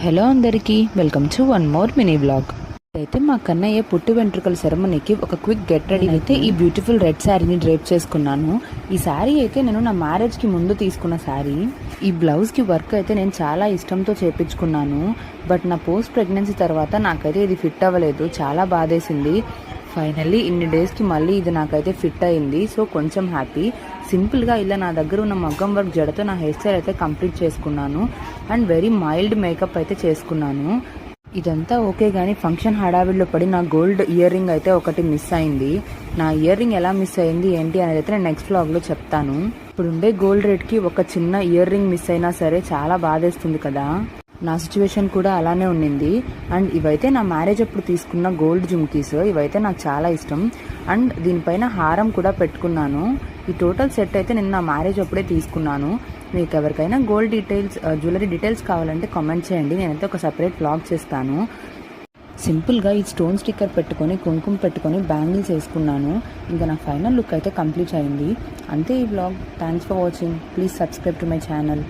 Hello అందరికీ welcome to one more mini vlog. అయితే మా కన్నయ్య పుట్టు వెంట్రుకల సెరమనీకి ఒక క్విక్ గెట్ రెడీ అయితే ఈ బ్యూటిఫుల్ రెడ్ శారీని డ్రేప్ చేసుకున్నాను. ఈ శారీ అయితే నేను నా మ్యారేజ్కి ముందు తీసుకున్న శారీ. ఈ బ్లౌజ్కి వర్క్ అయితే నేను చాలా ఇష్టంతో చేపించుకున్నాను. బట్ నా పోస్ట్ ప్రెగ్నెన్సీ తర్వాత నాకైతే ఇది ఫిట్ అవ్వలేదు, చాలా బాధేసింది. ఫైనల్లీ ఇన్ని డేస్కి మళ్ళీ ఇది నాకైతే ఫిట్ అయింది. సో కొంచెం హ్యాపీ. సింపుల్గా ఇలా నా దగ్గర ఉన్న మగ్గం వర్క్ జడతో నా హెయిర్ స్టైల్ అయితే కంప్లీట్ చేసుకున్నాను. అండ్ వెరీ మైల్డ్ మేకప్ అయితే చేసుకున్నాను. ఇదంతా ఓకే కానీ ఫంక్షన్ హడావిడిలో పడి నా గోల్డ్ ఇయర్ రింగ్ అయితే ఒకటి మిస్ అయింది. నా ఇయర్ రింగ్ ఎలా మిస్ అయింది ఏంటి అనేది అయితే నేను నెక్స్ట్ వ్లాగ్లో చెప్తాను. ఇప్పుడు ఉండే గోల్డ్ రేట్కి ఒక చిన్న ఇయర్ రింగ్ మిస్ అయినా సరే చాలా బాధేస్తుంది కదా. నా సిచ్యువేషన్ కూడా అలానే ఉండింది. అండ్ ఇవైతే నా మ్యారేజ్ అప్పుడు తీసుకున్న గోల్డ్ జుమ్కీస్. ఇవైతే నాకు చాలా ఇష్టం. అండ్ దీనిపైన హారం కూడా పెట్టుకున్నాను. ఈ టోటల్ సెట్ అయితే నేను నా మ్యారేజ్ అప్పుడే తీసుకున్నాను. మీకు ఎవరికైనా గోల్డ్ డీటెయిల్స్, జ్యువెలరీ డీటెయిల్స్ కావాలంటే కామెంట్ చేయండి, నేనైతే ఒక సపరేట్ వ్లాగ్ చేస్తాను. సింపుల్గా ఈ స్టోన్ స్టిక్కర్ పెట్టుకొని కుంకుమ పెట్టుకొని బ్యాంగిల్స్ వేసుకున్నాను. ఇంకా నా ఫైనల్ లుక్ అయితే కంప్లీట్ అయింది. అంతే ఈ vlog. Thanks for watching. Please subscribe to my channel.